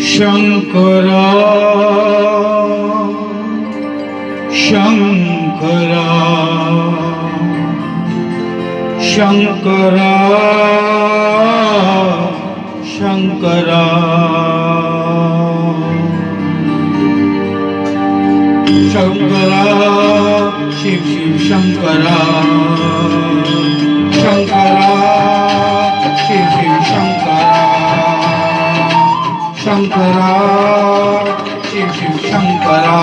शंकरा शंकरा शंकरा शंकरा शंकरा शिव शिव शंकरा शंकरा शिव शिव शंकरा शंकरा शिव शिव शंकरा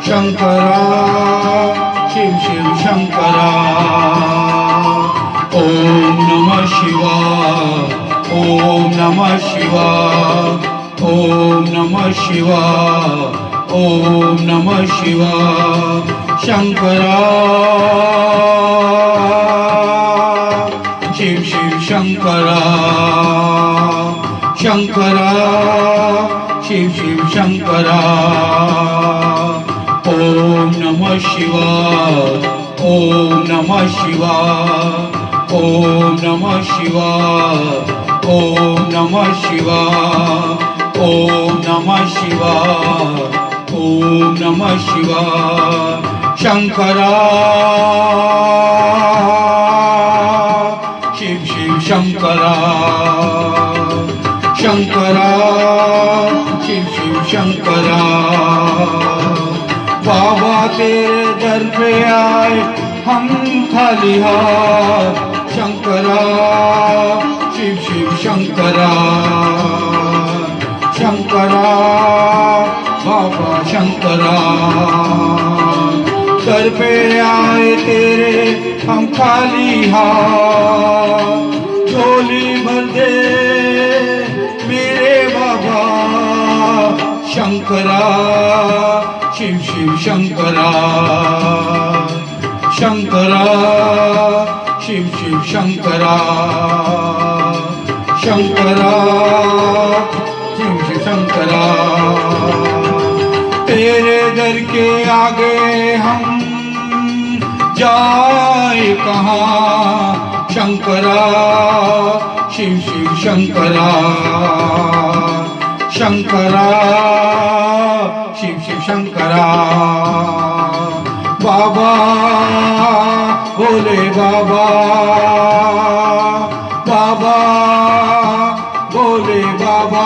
शंकरा शिव शिव शंकरा ओम नमः शिवाय ओम नमः शिवाय ओम नमः शिवाय ओम नमः शिवाय शंकरा शिव शिव शंकरा शंकरा शिव शिव शंकरा ओम नमः शिवाय ओम नमः शिवाय ओम नमः शिवाय ओम नमः शिवाय ओम नमः शिवाय ओम नमः शिवाय शंकरा शिव शिव शंकरा शंकरा शिव शिव शंकरा बाबा तेरे दर पे आए हम खाली हाथ शंकरा शिव शिव शंकरा शंकरा बाबा शंकरा दर पे आए तेरे हम खाली हाथ झोली भर दे मेरे बाबा शंकरा शिव शिव शंकरा शंकरा शिव शिव शंकरा शंकरा शिव शिव शंकरा तेरे दर के आगे हम जाए कहाँ शंकरा शिव शिव शंकरा शंकरा शिव शिव शंकरा बाबा भोले बाबा बाबा भोले बाबा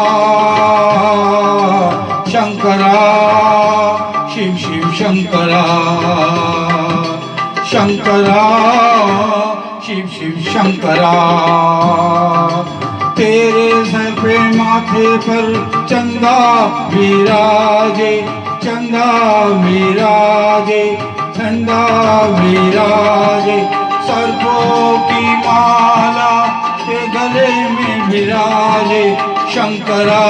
शंकरा शिव शिव शंकरा शंकरा शिव शिव शंकरा तेरे सर पे माथे पर चंदा विराजे चंदा विराजे चंदा विराजे सर्पों की माला के गले में विराजे शंकरा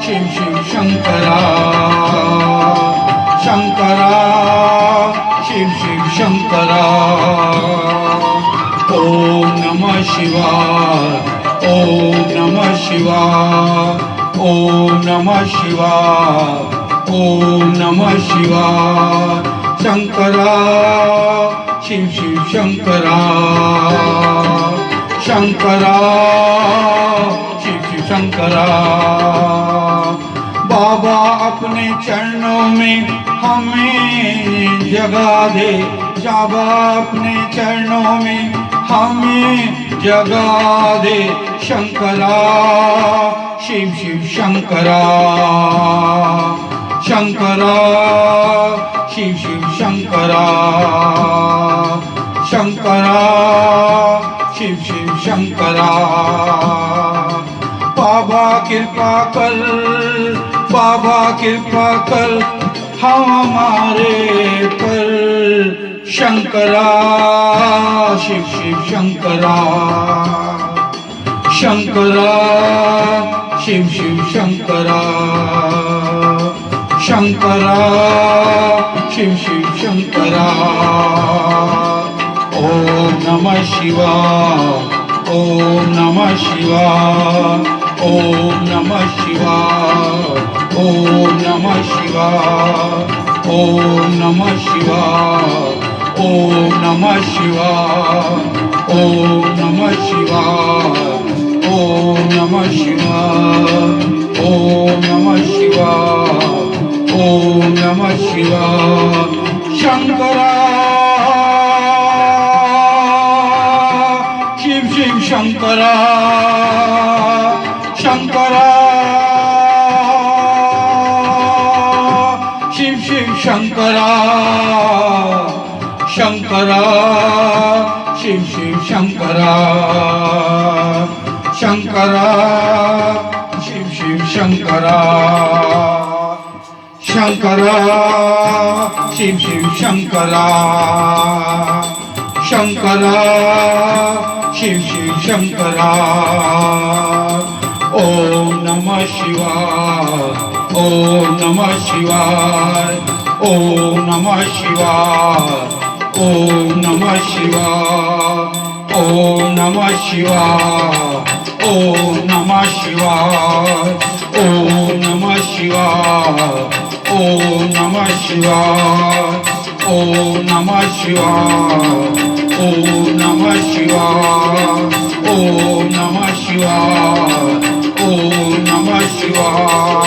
शिव शिव शंकरा शंकरा शिव शिव शंकरा ओम नमः शिवाय ओम नमः शिवाय ओम नमः शिवाय ओम नमः शिवाय शंकरा शिव शिव शंकरा शंकरा शिव शिव शंकरा बाबा अपने चरणों में हमें जगा दे बाबा अपने चरणों में हमें जगा दे शंकरा शिव शिव शंकरा शंकरा शिव शिव शंकरा शंकरा शिव शिव शंकरा बाबा कृपा कर बाबा कृपा कर हमारे पर शंकरा शिव शिव शंकरा शंकरा शिव शिव शंकरा शंकरा शिव शिव शंकरा ओम नमः शिवाय ओम नमः शिवाय ओम नमः शिवाय ओम नमः शिवाय ओम नमः शिवाय ओम नमः शिवाय ओम नमः शिवाय ओम नमः शिवाय ओम नमः शिवाय ओम नमः शिवाय शंकरा शिव शिव शंकरा शंकरा शिव शिव शंकरा शंकरा शिव शिव शंकरा शंकरा शिव शिव शंकरा शंकरा शिव शिव शंकरा शंकरा शिव शिव शंकरा ओम नमः शिवाय ओम नमः शिवाय ओम नमः शिवाय ओम नमः शिवाय ओम नमः शिवाय ओम नमः शिवाय ओम नमः शिवाय ओम नमः शिवाय ओम नमः शिवाय ओम नमः शिवाय ओम नमः शिवाय ओम नमः शिवाय